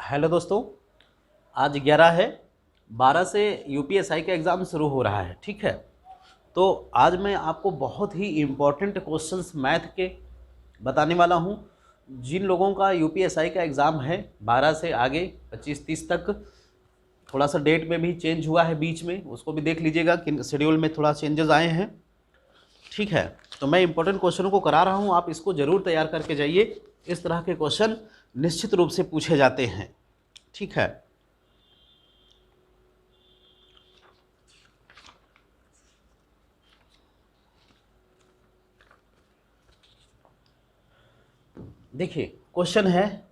Hello दोस्तों, आज 11 है, 12 से यूपीएसआई का एग्ज़ाम शुरू हो रहा है। ठीक है, तो आज मैं आपको बहुत ही इम्पोर्टेंट क्वेश्चंस मैथ के बताने वाला हूं। जिन लोगों का यूपीएसआई का एग्ज़ाम है 12 से आगे 25-30 तक, थोड़ा सा डेट में भी चेंज हुआ है बीच में, उसको भी देख लीजिएगा कि शेड्यूल में थोड़ा चेंजेस आए हैं। ठीक है, तो मैं इंपॉर्टेंट क्वेश्चनों को करा रहा हूं, आप इसको ज़रूर तैयार करके जाइए। इस तरह के क्वेश्चन निश्चित रूप से पूछे जाते हैं। ठीक है, देखिए क्वेश्चन है,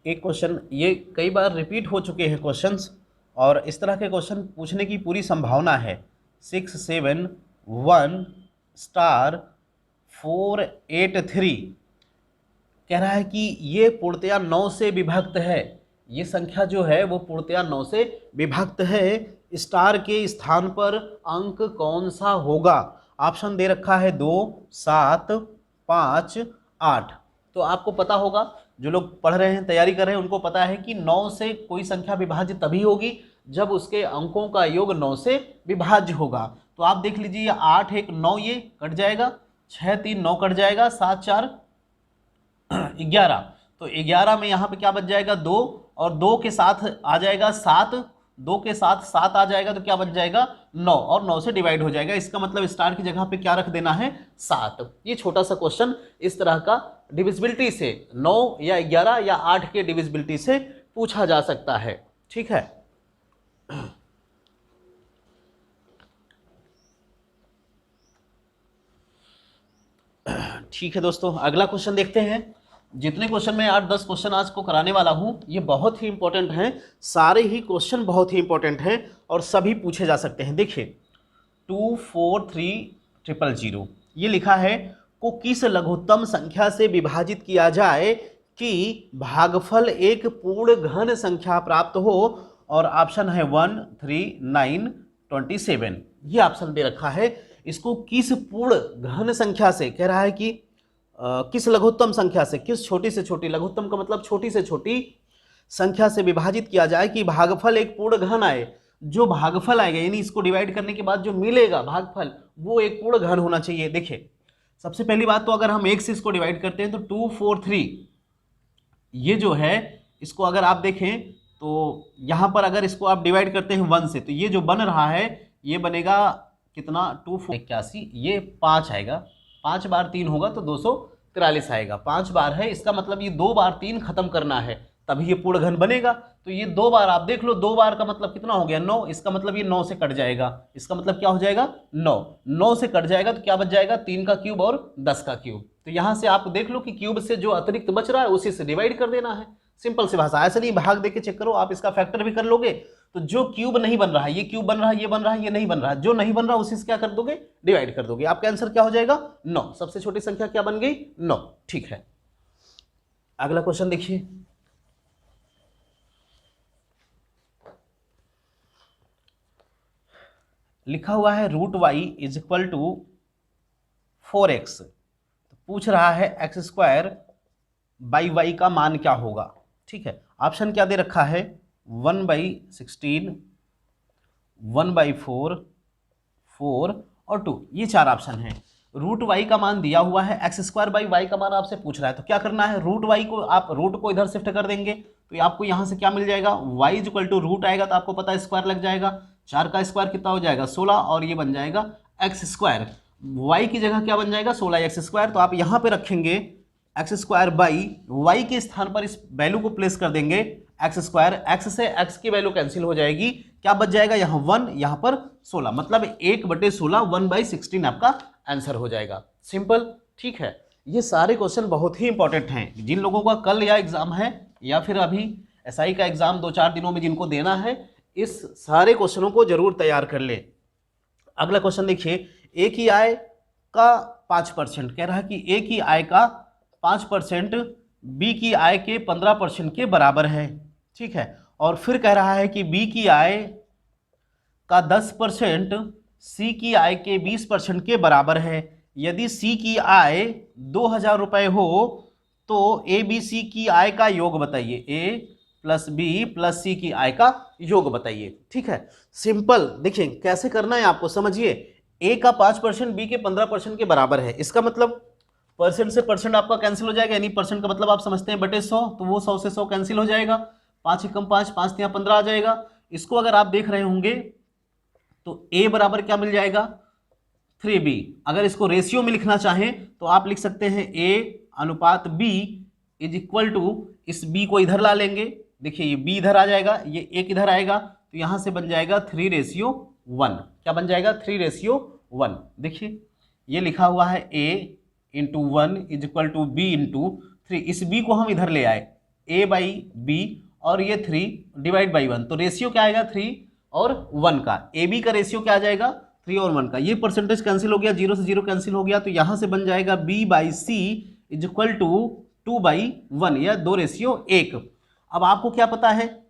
एक क्वेश्चन ये कई बार रिपीट हो चुके हैं क्वेश्चंस, और इस तरह के क्वेश्चन पूछने की पूरी संभावना है। 6 7 1 स्टार 4 8 3 कह रहा है कि ये पूर्णतया 9 से विभक्त है। ये संख्या जो है वो पूर्णतया 9 से विभक्त है। स्टार के स्थान पर अंक कौन सा होगा? ऑप्शन दे रखा है 2 7 5 8। तो आपको पता होगा, जो लोग पढ़ रहे हैं, तैयारी कर रहे हैं, उनको पता है कि 9 से कोई संख्या विभाज्य तभी होगी जब उसके अंकों का योग 9 से विभाज्य होगा। तो आप देख लीजिए, 8 1 9, ये कट जाएगा, 6 3 9 कट जाएगा, 7 4 11। तो 11 में यहाँ पे क्या बच जाएगा? 2, और 2 के साथ आ जाएगा 7, 2 के साथ 7 आ जाएगा, तो क्या बच जाएगा? 9, और 9 से डिवाइड हो जाएगा। इसका मतलब स्टार की जगह पे क्या रख देना है? 7। ये छोटा सा क्वेश्चन इस तरह का डिविजिबिलिटी से 9 या 11 या 8 के डिविजिबिलिटी से पूछा जा सकता है। ठीक है, ठीक है दोस्तों, अगला क्वेश्चन देखते हैं। जितने क्वेश्चन मैं 8-10 क्वेश्चन आज को कराने वाला हूं, ये बहुत ही इंपॉर्टेंट हैं। सारे ही क्वेश्चन बहुत ही इंपॉर्टेंट हैं और सभी पूछे जा सकते हैं। देखिए 24300 ये लिखा है, को किस लघुत्तम संख्या से विभाजित किया जाए कि भागफल एक पूर्ण घन संख्या प्राप्त हो? और ऑप्शन है 1 3 9 27। ये ऑप्शन दे रखा है। इसको किस पूर्ण घन संख्या से कह रहा है कि किस लघुत्तम संख्या से, किस छोटी से छोटी, लघुत्तम का मतलब छोटी से छोटी संख्या से विभाजित किया जाए कि भागफल एक पूर्ण घन आए। जो भागफल आएगा, यानी इसको डिवाइड करने के बाद जो मिलेगा भागफल, वो एक पूर्ण घन होना चाहिए। देखिए सबसे पहली बात तो अगर हम 1 से इसको डिवाइड करते हैं तो 243, ये जो है इसको अगर आप देखें तो यहाँ पर अगर इसको आप डिवाइड करते हैं 1 से, तो ये जो बन रहा है ये बनेगा कितना? 281, ये 5 आएगा, 5 बार 3 होगा तो 243 आएगा। 5 बार है, इसका मतलब ये 2 बार 3 खत्म करना है, तभी ये पूर्ण घन बनेगा। तो ये 2 बार आप देख लो, 2 बार का मतलब कितना हो गया? 9। इसका मतलब ये 9 से कट जाएगा। इसका मतलब क्या हो जाएगा? 9। 9 से कट जाएगा तो क्या बच जाएगा? 3 का क्यूब और 10 का क्यूब। तो यहाँ से आप देख लो कि क्यूब से जो अतिरिक्त बच रहा है उसी से डिवाइड कर देना है। सिंपल सी भाषा, ऐसे नहीं भाग देके चेक करो, आप इसका फैक्टर भी कर लोगे तो जो क्यूब नहीं बन रहा है, ये क्यूब बन रहा है, ये बन रहा है, ये नहीं बन रहा है, जो नहीं बन रहा उसी से क्या कर दोगे? डिवाइड कर दोगे। आपका आंसर क्या हो जाएगा? 9। सबसे छोटी संख्या क्या बन गई? 9। ठीक है, अगला क्वेश्चन देखिए। लिखा हुआ है √y is equal to 4x। तो पूछ रहा है x² बाई y का मान क्या होगा? ठीक है, ऑप्शन क्या दे रखा है? 1/16, 1/4, 4 और 2, ये 4 ऑप्शन है। √y का मान दिया हुआ है, x² बाई y का मान आपसे पूछ रहा है, तो क्या करना है? √y को आप रूट को इधर शिफ्ट कर देंगे तो आपको यहाँ से क्या मिल जाएगा? y is equal to root आएगा तो आपको पता है स्क्वायर लग जाएगा। 4 का स्क्वायर कितना हो जाएगा? 16, और ये बन जाएगा x²। y की जगह क्या बन जाएगा? 16x²। तो आप यहाँ पे रखेंगे x² बाई y के स्थान पर इस वैल्यू को प्लेस कर देंगे x²। x से x की वैल्यू कैंसिल हो जाएगी, क्या बच जाएगा? यहाँ 1, यहाँ पर 16, मतलब 1/16, 1/16 आपका आंसर हो जाएगा। सिंपल। ठीक है, ये सारे क्वेश्चन बहुत ही इंपॉर्टेंट हैं। जिन लोगों का कल या एग्जाम है या फिर अभी एसआई का एग्जाम 2-4 दिनों में जिनको देना है, इस सारे क्वेश्चनों को जरूर तैयार कर ले। अगला क्वेश्चन देखिए, ए की आय का 5% कह रहा है कि ए की आय का 5% बी की आय के 15% के बराबर है। ठीक है, और फिर कह रहा है कि बी की आय का 10% सी की आय के 20% के बराबर है। यदि सी की आय 2000 रुपये हो तो ए बी सी की आय का योग बताइए, ए प्लस बी प्लस सी की आय का योग बताइए। ठीक है, सिंपल। देखिए कैसे करना है आपको, समझिए। ए का 5% बी के 15% के बराबर है, इसका मतलब परसेंट से परसेंट आपका कैंसिल हो जाएगा, यानी परसेंट का मतलब आप समझते हैं बटे 100, तो वो 100 से 100 कैंसिल हो जाएगा, 5 एकम 5, 5 तिया 15 आ जाएगा। इसको अगर आप देख रहे होंगे तो ए बराबर क्या मिल जाएगा, 3b। अगर इसको रेशियो में लिखना चाहें तो आप लिख सकते हैं ए अनुपात बी इज इक्वल टू, इस बी को इधर ला लेंगे, देखिए ये बी इधर आ जाएगा, ये एक इधर आएगा, तो यहां से बन जाएगा 3:1। क्या बन जाएगा, 3:1। देखिए ये लिखा हुआ है a into 1 is equal to b into 3। इस b को हम इधर ले आए, a बाई बी, और ये 3 डिवाइड बाई 1, तो रेशियो क्या आएगा 3 और 1 का। ए बी का रेशियो क्या आ जाएगा 3 और 1 का। ये परसेंटेज कैंसिल हो गया, 0 से 0 कैंसिल हो गया, तो यहां से बन जाएगा b by c is equal to 2/1 या 2:1। अब आपको क्या पता है,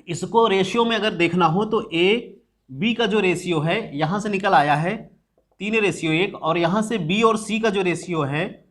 इसको रेशियो में अगर देखना हो तो ए बी का जो रेशियो है यहां से निकल आया है 3:1, और यहां से बी और सी का जो रेशियो है,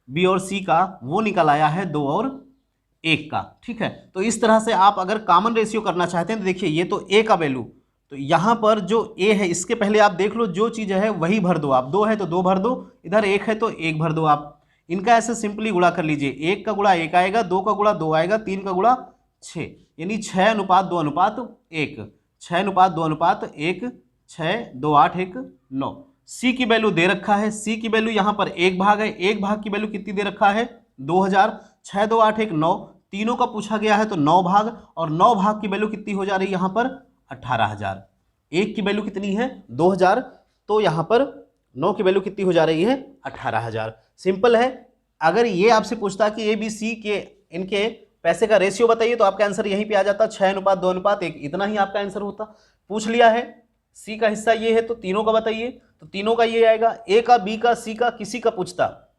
बी और सी का, वो निकल आया है 2:1 का। ठीक है, तो इस तरह से आप अगर कॉमन रेशियो करना चाहते हैं तो देखिए ये तो ए का वैल्यू, तो यहां पर जो ए है इसके पहले आप देख लो जो चीज है वही भर दो आप, 2 है तो 2 भर दो, इधर 1 है तो 1 भर दो आप। इनका ऐसे सिंपली गुणा कर लीजिए, 1 का गुणा 1 आएगा, 2 का गुणा 2 आएगा, 3 का गुणा 6, यानी 6:2:1, 6:2:1, 6, 2, 8, 1, 9। सी की वैल्यू दे रखा है, सी की वैल्यू यहां पर 1 भाग है, 1 भाग की वैल्यू कितनी दे रखा है 2000, 6, 2, 8, 1, 9, तीनों का पूछा गया है तो 9 भाग, और 9 भाग की वैल्यू कितनी हो जा रही है यहां पर 18,000। 1 की वैल्यू कितनी है 2000, तो यहां पर 9 की वैल्यू कितनी हो जा रही है 18,000। सिंपल है। अगर ये आपसे पूछता कि ए बी सी के इनके पैसे का रेशियो बताइए तो आपका आंसर यहीं पे आ जाता, 6:2:1, इतना ही आपका आंसर होता। पूछ लिया है सी का हिस्सा ये है तो तीनों का बताइए, तो तीनों का ये आएगा, ए का, बी का, सी का, किसी का पूछता,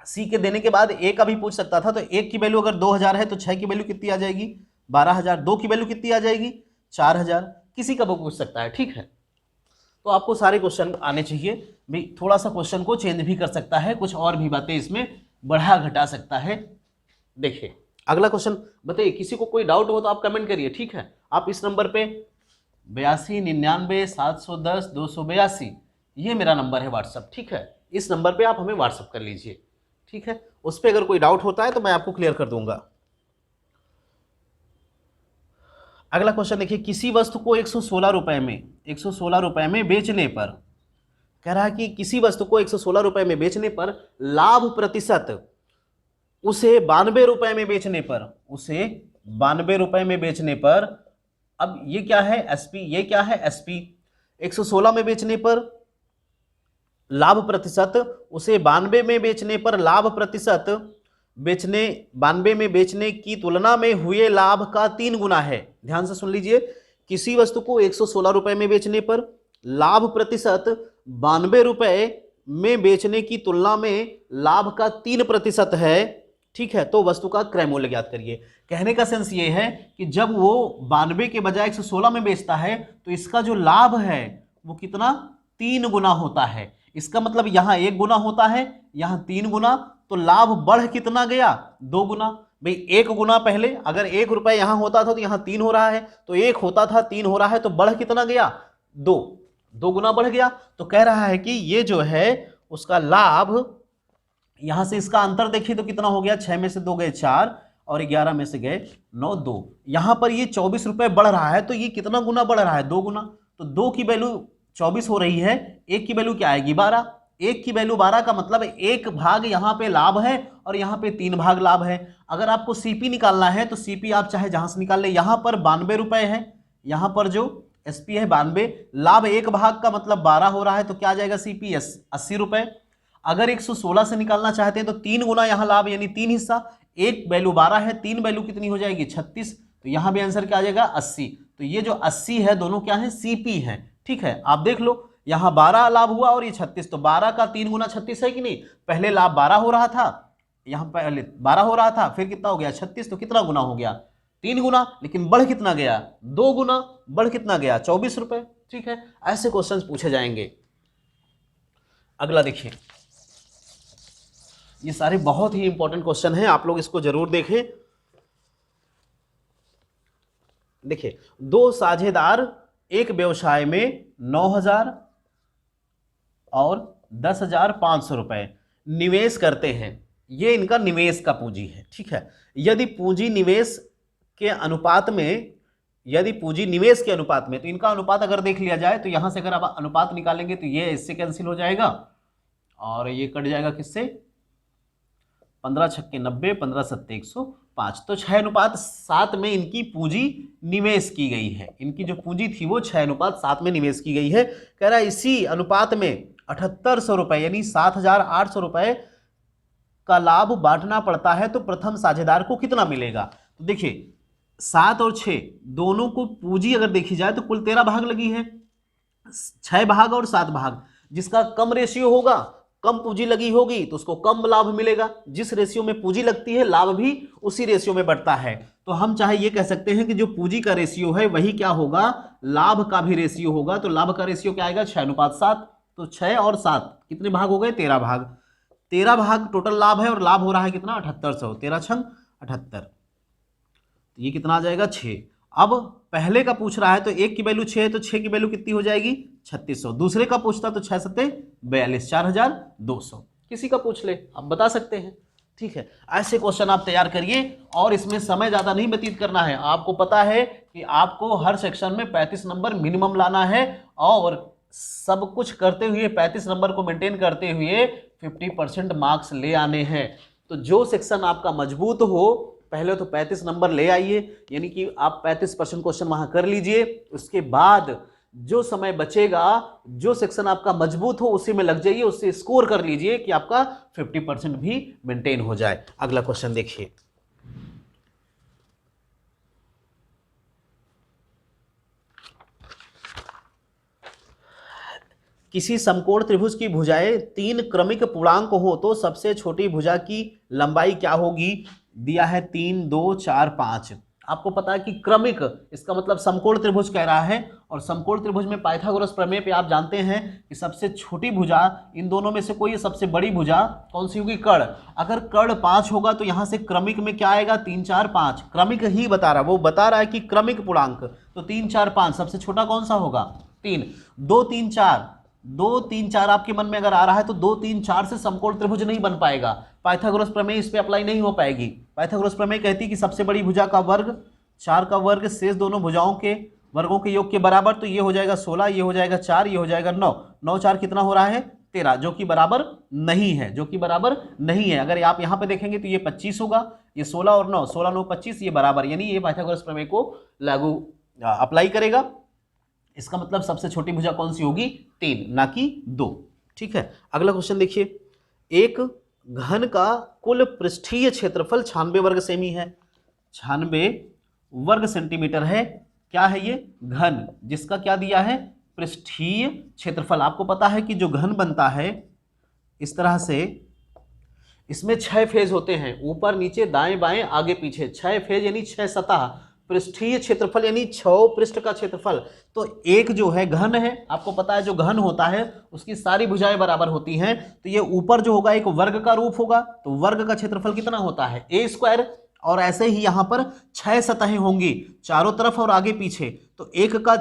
सी के देने के बाद ए का भी पूछ सकता था, तो 1 की वैल्यू अगर 2000 है तो 6 की वैल्यू कितनी आ जाएगी 12,000, 2 की वैल्यू कितनी आ जाएगी 4,000, किसी का वो पूछ सकता है। ठीक है, तो आपको सारे क्वेश्चन आने चाहिए भाई, थोड़ा सा क्वेश्चन को चेंज भी कर सकता है, कुछ और भी बातें इसमें बढ़ा घटा सकता है। देखिए अगला क्वेश्चन बताइए, किसी को कोई डाउट हो तो आप कमेंट करिए। ठीक है, आप इस नंबर पे 8299710282, ये मेरा नंबर है व्हाट्सअप। ठीक है, इस नंबर पे आप हमें व्हाट्सअप कर लीजिए। ठीक है, उस पर अगर कोई डाउट होता है तो मैं आपको क्लियर कर दूंगा। अगला क्वेश्चन देखिए, किसी वस्तु को 116 रुपए में बेचने पर, कह रहा है कि किसी वस्तु को 116 रुपए में बेचने पर लाभ प्रतिशत उसे 92 रुपए में बेचने पर, उसे 92 रुपए में बेचने पर, अब ये क्या है एसपी, ये क्या है एसपी, 116 में बेचने पर लाभ प्रतिशत, उसे 92 में बेचने पर लाभ प्रतिशत, 92 में बेचने की तुलना में हुए लाभ का 3 गुना है। ध्यान से सुन लीजिए, किसी वस्तु को 116 रुपए में बेचने पर लाभ प्रतिशत 92 रुपए में बेचने की तुलना में लाभ का 3% है। ठीक है, तो वस्तु का क्रय मूल्य ज्ञात करिए। कहने का सेंस ये है कि जब वो 92 के बजाय 116 में बेचता है तो इसका जो लाभ है वो कितना 3 गुना होता है। इसका मतलब यहां 1 गुना होता है, यहां 3 गुना, तो लाभ बढ़ कितना गया 2 गुना। भाई 1 गुना पहले अगर 1 रुपए यहां होता था तो यहां 3 हो रहा है, तो 1 होता था 3 हो रहा है, तो बढ़ कितना गया 2 गुना बढ़ गया। तो कह रहा है कि ये जो है उसका लाभ, यहां से इसका अंतर देखिए तो कितना हो गया, 6 में से 2 गए 4 और 11 में से गए 9, 2, यहां पर ये 24 रुपए बढ़ रहा है, तो ये कितना गुना बढ़ रहा है 2 गुना। तो 2 की वैल्यू 24 हो रही है, 1 की वैल्यू क्या आएगी 12, 1 की वैल्यू 12 का मतलब 1 भाग यहां पे लाभ है और यहां पे 3 भाग लाभ है। अगर आपको सीपी निकालना है तो सीपी आप चाहे जहां से निकाल ले, यहां पर 92 रुपए है, यहां पर जो एसपी है 92, लाभ 1 भाग का मतलब 12 हो रहा है, तो क्या आ जाएगा सीपी 80 रुपए। अगर 116 से निकालना चाहते हैं तो 3 गुना यहां लाभ, यानी 3 हिस्सा, 1 वैल्यू 12 है, 3 वैल्यू कितनी हो जाएगी 36, तो यहां भी आंसर क्या आ जाएगा 80। तो ये जो 80 है दोनों क्या है सीपी है। ठीक है, आप देख लो यहां 12 लाभ हुआ और ये 36, तो 12 का 3 गुना 36 है कि नहीं, पहले लाभ 12 हो रहा था, यहां पहले 12 हो रहा था, फिर कितना हो गया 36, तो कितना गुना हो गया 3 गुना, लेकिन बढ़ कितना गया 2 गुना, बढ़ कितना गया 24 रुपए। ठीक है, ऐसे क्वेश्चंस पूछे जाएंगे। अगला देखिए, ये सारे बहुत ही इंपॉर्टेंट क्वेश्चन हैं, आप लोग इसको जरूर देखें। देखिए, दो साझेदार एक व्यवसाय में 9,000 और 10,500 रुपए निवेश करते हैं। ये इनका निवेश का पूंजी है, ठीक है। यदि पूंजी निवेश के अनुपात में, तो इनका अनुपात अगर देख लिया जाए तो यहां से अगर आप अनुपात निकालेंगे तो ये इससे कैंसिल हो जाएगा और ये कट जाएगा किससे, 15 छक्के 90, 15 सत्ते 105, तो 6:7 में इनकी पूंजी निवेश की गई है। इनकी जो पूंजी थी वो 6:7 में निवेश की गई है। कह रहा है इसी अनुपात में 7800 रुपए यानी 7,800 रुपए का लाभ बांटना पड़ता है, तो प्रथम साझेदार को कितना मिलेगा। तो देखिए 7 और 6 दोनों को पूंजी अगर देखी जाए तो कुल 13 भाग लगी है, 6 भाग और 7 भाग। जिसका कम रेशियो होगा, कम पूंजी लगी होगी तो उसको कम लाभ मिलेगा। जिस रेशियो में पूंजी लगती है लाभ भी उसी रेशियो में बढ़ता है। तो हम चाहे ये कह सकते हैं कि जो पूंजी का रेशियो है वही क्या होगा, लाभ का भी रेशियो होगा। तो लाभ का रेशियो क्या आएगा, 6:7। तो 6 और 7 कितने भाग हो गए, 13 भाग। 13 भाग टोटल लाभ है और लाभ हो रहा है कितना, 7800। 13 छंग 78, ये कितना आ जाएगा, 6। अब पहले का पूछ रहा है तो एक की वैल्यू 6 है, तो 6 की वैल्यू कितनी हो जाएगी, 3600। दूसरे का पूछता तो 6 सत्ते 42, 4200। किसी का पूछ ले, आप बता सकते हैं, ठीक है। ऐसे क्वेश्चन आप तैयार करिए और इसमें समय ज्यादा नहीं व्यतीत करना है। आपको पता है कि आपको हर सेक्शन में 35 नंबर मिनिमम लाना है और सब कुछ करते हुए 35 नंबर को मेंटेन करते हुए 50% मार्क्स ले आने हैं। तो जो सेक्शन आपका मजबूत हो पहले तो 35 नंबर ले आइए, यानी कि आप 35% क्वेश्चन वहां कर लीजिए। उसके बाद जो समय बचेगा, जो सेक्शन आपका मजबूत हो उसी में लग जाइए, उससे स्कोर कर लीजिए कि आपका 50% भी मेंटेन हो जाए। अगला क्वेश्चन देखिए, किसी समकोण त्रिभुज की भुजाएं 3 क्रमिक पूर्णांक हो तो सबसे छोटी भुजा की लंबाई क्या होगी। दिया है 3, 2, 4, 5। आपको पता है कि क्रमिक इसका मतलब समकोण त्रिभुज कह रहा है, और समकोण त्रिभुज में पाइथागोरस प्रमेय पे आप जानते हैं कि सबसे छोटी भुजा इन दोनों में से कोई सबसे बड़ी भुजा कौन सी होगी, कर्ण। अगर कर्ण 5 होगा तो यहां से क्रमिक में क्या आएगा, 3, 4, 5। क्रमिक ही बता रहा है, वो बता रहा है कि क्रमिक पूर्णांक, तो 3, 4, 5 सबसे छोटा कौन सा होगा, 3। 2, 3, 4, 2, 3, 4 आपके मन में अगर आ रहा है तो 2, 3, 4 से समकोण त्रिभुज नहीं बन पाएगा। पाइथागोरस प्रमेय इस पे अप्लाई नहीं हो पाएगी। पाइथागोरस प्रमेय कहती है कि सबसे बड़ी भुजा का वर्ग 4 का वर्ग शेष दोनों भुजाओं के वर्गों के योग के बराबर, तो ये हो जाएगा 16, ये हो जाएगा 4, ये हो जाएगा 9। 9, 4 कितना हो रहा है, 13, जो कि बराबर नहीं है, जो कि बराबर नहीं है। अगर आप यहाँ पे देखेंगे तो ये 25 होगा, ये 16 और 9, 16, 9, 25, ये बराबर, यानी ये पाइथागोरस प्रमेय को लागू अप्लाई करेगा। इसका मतलब सबसे छोटी भुजा कौन सी होगी, 3, ना कि 2। ठीक है, अगला क्वेश्चन देखिए, एक घन का कुल पृष्ठीय क्षेत्रफल 96 वर्ग सेमी है। 96 वर्ग सेंटीमीटर है। क्या है ये, घन, जिसका क्या दिया है, पृष्ठीय क्षेत्रफल। आपको पता है कि जो घन बनता है इस तरह से, इसमें 6 फेज होते हैं, ऊपर नीचे दाएं बाएं आगे पीछे, 6 फेज यानी 6 सतह। पृष्ठीय क्षेत्रफल यानी 6 पृष्ठ का क्षेत्रफल। तो एक जो है घन है, आपको पता है जो घन होता है उसकी सारी भुजाएं बराबर होती हैं, तो ये ऊपर जो होगा एक वर्ग का रूप होगा, तो वर्ग का क्षेत्रफल कितना होता है, a²। और ऐसे ही यहां पर 6 सतहें होंगी चारों तरफ और आगे पीछे, तो एक का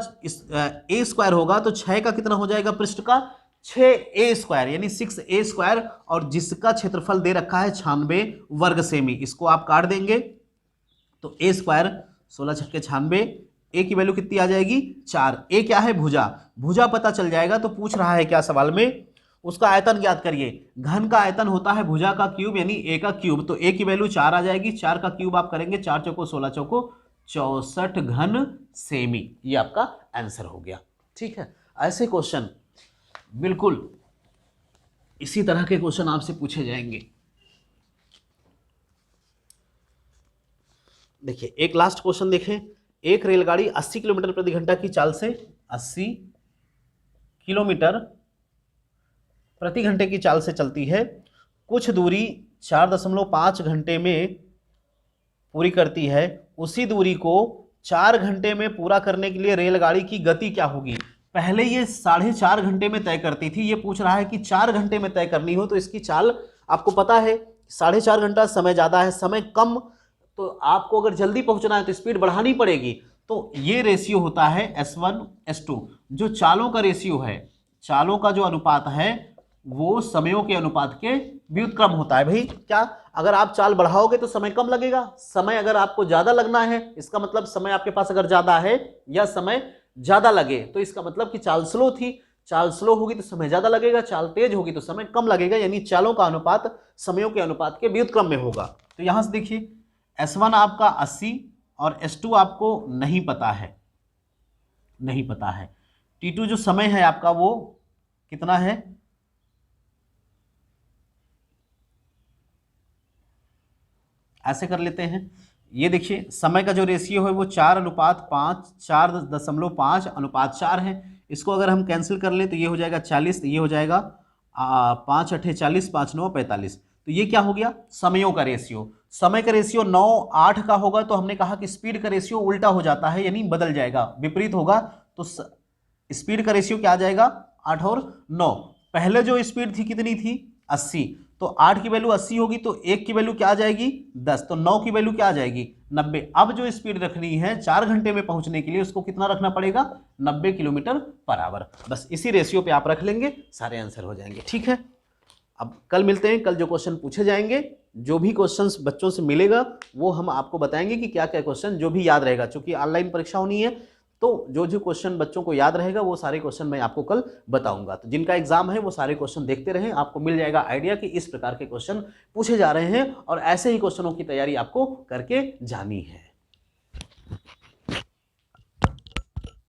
a² होगा, तो 6 का कितना हो जाएगा, पृष्ठ का 6a² यानी 6a², और जिसका क्षेत्रफल दे रखा है 96 वर्ग सेमी। इसको आप काट देंगे तो a², 16 छक्के 96, ए की वैल्यू कितनी आ जाएगी, 4। ए क्या है, भुजा। भुजा पता चल जाएगा, तो पूछ रहा है क्या सवाल में, उसका आयतन ज्ञात करिए। घन का आयतन होता है भुजा का क्यूब यानी ए का क्यूब, तो ए की वैल्यू 4 आ जाएगी। 4 का क्यूब आप करेंगे, 4 चौको 16 चौको 64 घन सेमी। ये आपका आंसर हो गया। ठीक है, ऐसे क्वेश्चन बिल्कुल इसी तरह के क्वेश्चन आपसे पूछे जाएंगे। देखिए, एक लास्ट क्वेश्चन देखें, एक रेलगाड़ी 80 किलोमीटर प्रति घंटा की चाल से 80 किलोमीटर प्रति घंटे की चाल से चलती है, कुछ दूरी 4.5 घंटे में पूरी करती है। उसी दूरी को 4 घंटे में पूरा करने के लिए रेलगाड़ी की गति क्या होगी। पहले ये 4.5 घंटे में तय करती थी, ये पूछ रहा है कि 4 घंटे में तय करनी हो, तो इसकी चाल आपको पता है 4.5 घंटा समय ज़्यादा है, समय कम, तो आपको अगर जल्दी पहुंचना है तो स्पीड बढ़ानी पड़ेगी। तो ये रेशियो होता है S1:S2। जो चालों का रेशियो है, चालों का जो अनुपात है वो समयों के अनुपात के व्युत्क्रम होता है। भाई क्या, अगर आप चाल बढ़ाओगे तो समय कम लगेगा, समय अगर आपको ज्यादा लगना है, इसका मतलब समय आपके पास अगर ज्यादा है या समय ज्यादा लगे तो इसका मतलब कि चाल स्लो थी, चाल स्लो होगी तो समय ज्यादा लगेगा, चाल तेज होगी तो समय कम लगेगा, यानी चालों का अनुपात समयों के अनुपात के व्युत्क्रम में होगा। तो यहां से देखिए S1 आपका 80 और S2 आपको नहीं पता है, नहीं पता है। T2 जो समय है आपका वो कितना है, ऐसे कर लेते हैं, ये देखिए समय का जो रेशियो है वो 4:5, 4.5:4 है। इसको अगर हम कैंसिल कर ले तो ये हो जाएगा 40, ये हो जाएगा 5 8 40, 5 9 45। तो ये क्या हो गया, समयों का रेशियो। समय का रेशियो 9:8 का होगा तो हमने कहा कि स्पीड का रेशियो उल्टा हो जाता है, यानी बदल जाएगा, विपरीत होगा। तो स्पीड का रेशियो क्या आ जाएगा, 8 और 9। पहले जो स्पीड थी कितनी थी, 80, तो 8 की वैल्यू 80 होगी तो 1 की वैल्यू क्या आ जाएगी, 10, तो 9 की वैल्यू क्या आ जाएगी, 90। अब जो स्पीड रखनी है 4 घंटे में पहुंचने के लिए, उसको कितना रखना पड़ेगा, 90 किलोमीटर पर आवर। बस इसी रेशियो पे आप रख लेंगे, सारे आंसर हो जाएंगे। ठीक है, अब कल मिलते हैं, कल जो क्वेश्चन पूछे जाएंगे, जो भी क्वेश्चंस बच्चों से मिलेगा वो हम आपको बताएंगे कि क्या क्या क्वेश्चन जो भी याद रहेगा, क्योंकि ऑनलाइन परीक्षा होनी है तो जो जो क्वेश्चन बच्चों को याद रहेगा वो सारे क्वेश्चन मैं आपको कल बताऊंगा। तो जिनका एग्जाम है वो सारे क्वेश्चन देखते रहें, आपको मिल जाएगा आइडिया कि इस प्रकार के क्वेश्चन पूछे जा रहे हैं और ऐसे ही क्वेश्चनों की तैयारी आपको करके जानी है।